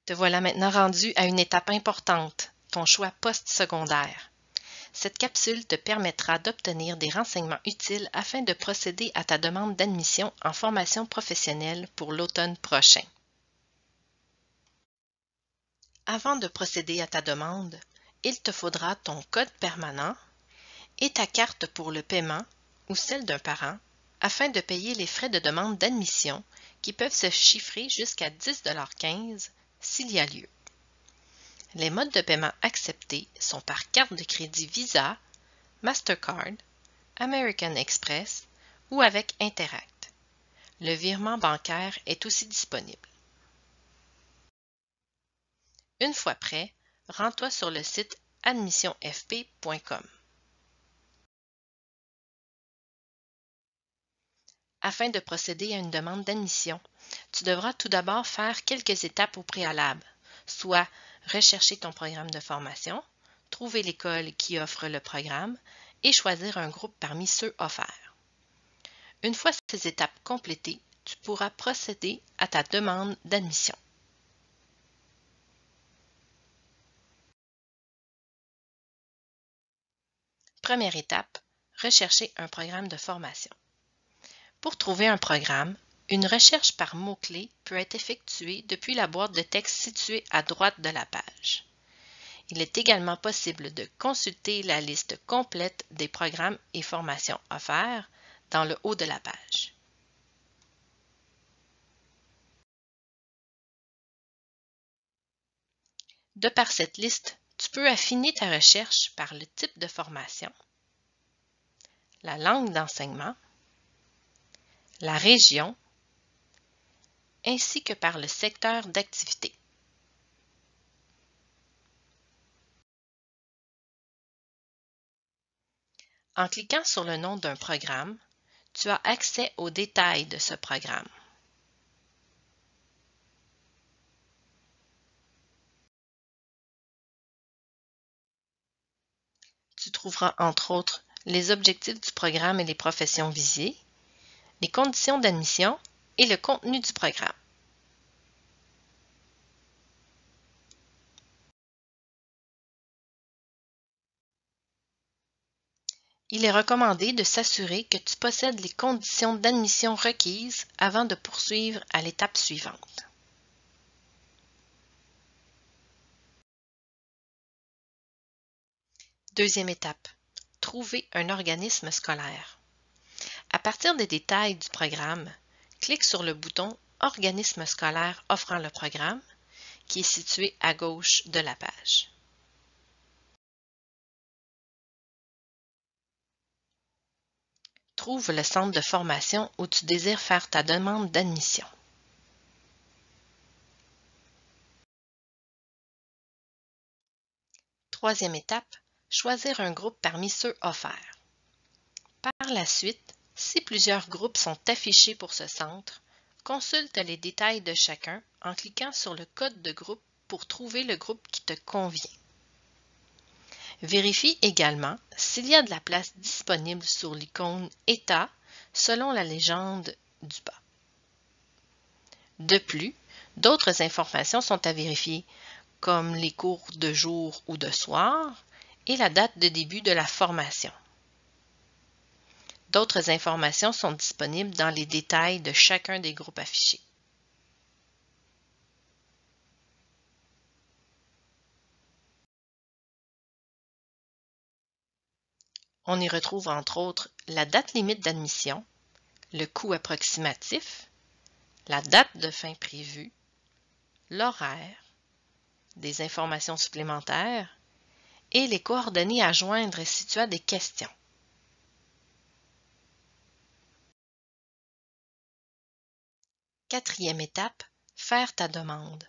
Te voilà maintenant rendu à une étape importante, ton choix post-secondaire. Cette capsule te permettra d'obtenir des renseignements utiles afin de procéder à ta demande d'admission en formation professionnelle pour l'automne prochain. Avant de procéder à ta demande, il te faudra ton code permanent et ta carte pour le paiement ou celle d'un parent afin de payer les frais de demande d'admission qui peuvent se chiffrer jusqu'à 10,15 $ s'il y a lieu. Les modes de paiement acceptés sont par carte de crédit Visa, Mastercard, American Express ou avec Interact. Le virement bancaire est aussi disponible. Une fois prêt, rends-toi sur le site admissionfp.com. Afin de procéder à une demande d'admission, tu devras tout d'abord faire quelques étapes au préalable, soit rechercher ton programme de formation, trouver l'école qui offre le programme et choisir un groupe parmi ceux offerts. Une fois ces étapes complétées, tu pourras procéder à ta demande d'admission. Première étape, rechercher un programme de formation. Pour trouver un programme, une recherche par mots-clés peut être effectuée depuis la boîte de texte située à droite de la page. Il est également possible de consulter la liste complète des programmes et formations offerts dans le haut de la page. De par cette liste, tu peux affiner ta recherche par le type de formation, la langue d'enseignement, la région, ainsi que par le secteur d'activité. En cliquant sur le nom d'un programme, tu as accès aux détails de ce programme. Tu trouveras entre autres les objectifs du programme et les professions visées, les conditions d'admission et le contenu du programme. Il est recommandé de s'assurer que tu possèdes les conditions d'admission requises avant de poursuivre à l'étape suivante. Deuxième étape, trouver un organisme scolaire. À partir des détails du programme, clique sur le bouton « Organisme scolaire offrant le programme » qui est situé à gauche de la page. Trouve le centre de formation où tu désires faire ta demande d'admission. Troisième étape, choisir un groupe parmi ceux offerts. Par la suite, si plusieurs groupes sont affichés pour ce centre, consulte les détails de chacun en cliquant sur le code de groupe pour trouver le groupe qui te convient. Vérifie également s'il y a de la place disponible sur l'icône État selon la légende du bas. De plus, d'autres informations sont à vérifier, comme les cours de jour ou de soir et la date de début de la formation. D'autres informations sont disponibles dans les détails de chacun des groupes affichés. On y retrouve entre autres la date limite d'admission, le coût approximatif, la date de fin prévue, l'horaire, des informations supplémentaires et les coordonnées à joindre si tu as des questions. Quatrième étape, faire ta demande.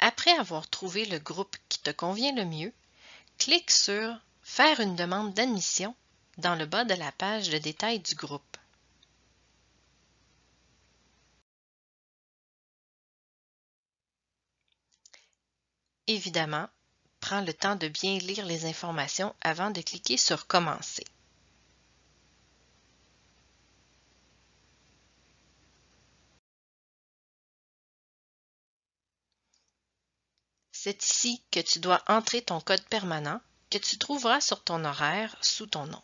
Après avoir trouvé le groupe qui te convient le mieux, clique sur « Faire une demande d'admission » dans le bas de la page de détail du groupe. Évidemment, prends le temps de bien lire les informations avant de cliquer sur « Commencer ». C'est ici que tu dois entrer ton code permanent que tu trouveras sur ton horaire sous ton nom.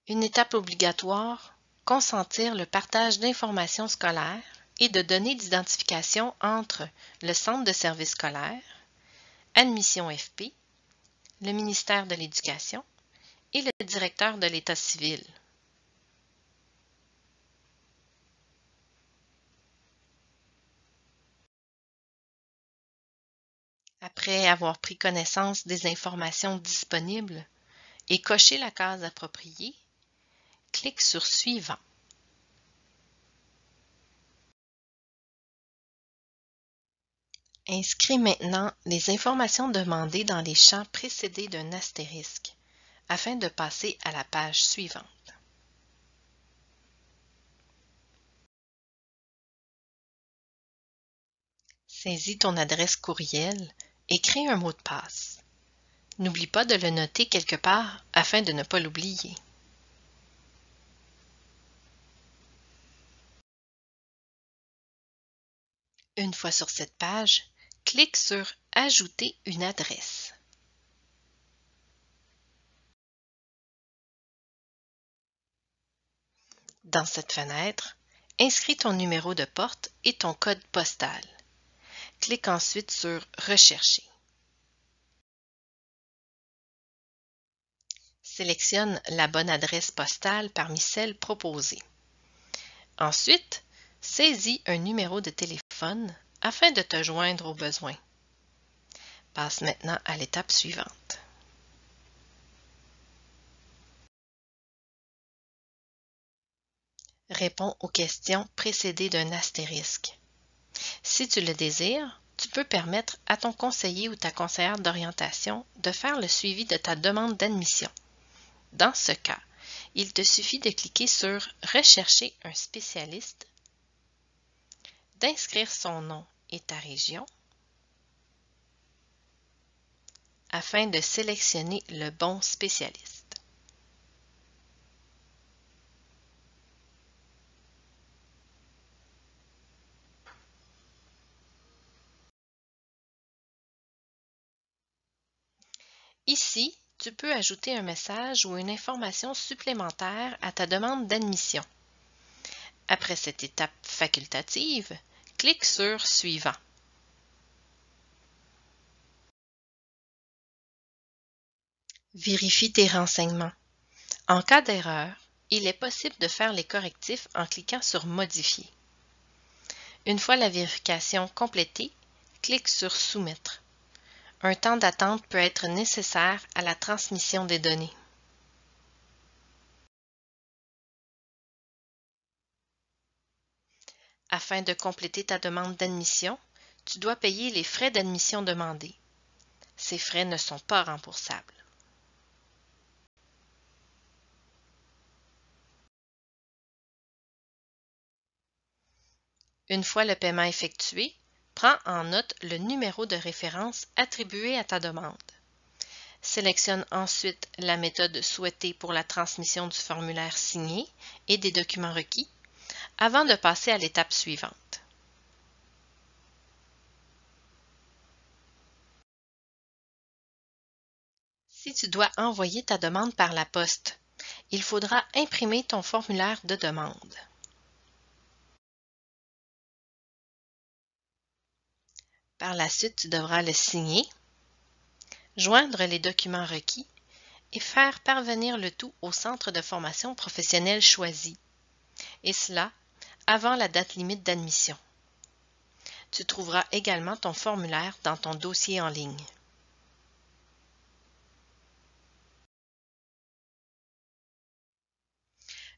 Une étape obligatoire, consentir le partage d'informations scolaires et de données d'identification entre le Centre de services scolaires, Admission FP, le ministère de l'Éducation et le directeur de l'État civil. Après avoir pris connaissance des informations disponibles et coché la case appropriée, clique sur Suivant. Inscris maintenant les informations demandées dans les champs précédés d'un astérisque afin de passer à la page suivante. Saisis ton adresse courriel et crée un mot de passe. N'oublie pas de le noter quelque part afin de ne pas l'oublier. Une fois sur cette page, clique sur « Ajouter une adresse ». Dans cette fenêtre, inscris ton numéro de porte et ton code postal. Clique ensuite sur « Rechercher ». Sélectionne la bonne adresse postale parmi celles proposées. Ensuite, saisis un numéro de téléphone afin de te joindre au besoin. Passe maintenant à l'étape suivante. Réponds aux questions précédées d'un astérisque. Si tu le désires, tu peux permettre à ton conseiller ou ta conseillère d'orientation de faire le suivi de ta demande d'admission. Dans ce cas, il te suffit de cliquer sur « Rechercher un spécialiste », d'inscrire son nom et ta région, afin de sélectionner le bon spécialiste. Ici, tu peux ajouter un message ou une information supplémentaire à ta demande d'admission. Après cette étape facultative, clique sur « Suivant ». Vérifie tes renseignements. En cas d'erreur, il est possible de faire les correctifs en cliquant sur « Modifier ». Une fois la vérification complétée, clique sur « Soumettre ». Un temps d'attente peut être nécessaire à la transmission des données. Afin de compléter ta demande d'admission, tu dois payer les frais d'admission demandés. Ces frais ne sont pas remboursables. Une fois le paiement effectué, prends en note le numéro de référence attribué à ta demande. Sélectionne ensuite la méthode souhaitée pour la transmission du formulaire signé et des documents requis avant de passer à l'étape suivante. Si tu dois envoyer ta demande par la poste, il faudra imprimer ton formulaire de demande. Par la suite, tu devras le signer, joindre les documents requis et faire parvenir le tout au centre de formation professionnelle choisi, et cela avant la date limite d'admission. Tu trouveras également ton formulaire dans ton dossier en ligne.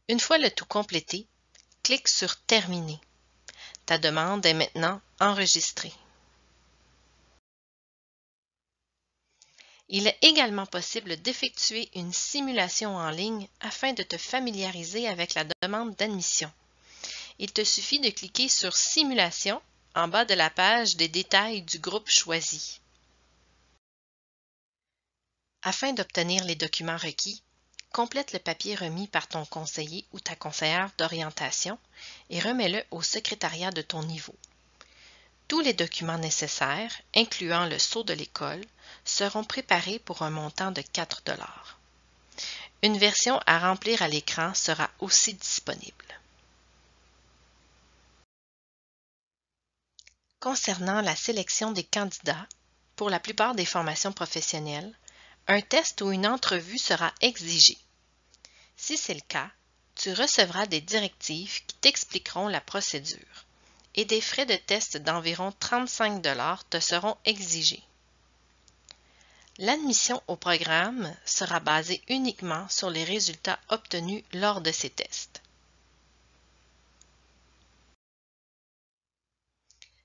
Une fois le tout complété, clique sur « Terminer ». Ta demande est maintenant enregistrée. Il est également possible d'effectuer une simulation en ligne afin de te familiariser avec la demande d'admission. Il te suffit de cliquer sur « Simulation » en bas de la page des détails du groupe choisi. Afin d'obtenir les documents requis, Complète le papier remis par ton conseiller ou ta conseillère d'orientation et remets-le au secrétariat de ton niveau. Tous les documents nécessaires, incluant le sceau de l'école, seront préparés pour un montant de 4 $. Une version à remplir à l'écran sera aussi disponible. Concernant la sélection des candidats, pour la plupart des formations professionnelles, un test ou une entrevue sera exigé. Si c'est le cas, tu recevras des directives qui t'expliqueront la procédure et des frais de test d'environ 35 $ te seront exigés. L'admission au programme sera basée uniquement sur les résultats obtenus lors de ces tests.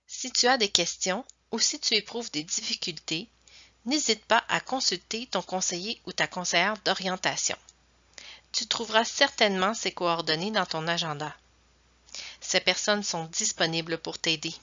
Si tu as des questions ou si tu éprouves des difficultés, n'hésite pas à consulter ton conseiller ou ta conseillère d'orientation. Tu trouveras certainement ses coordonnées dans ton agenda. Ces personnes sont disponibles pour t'aider.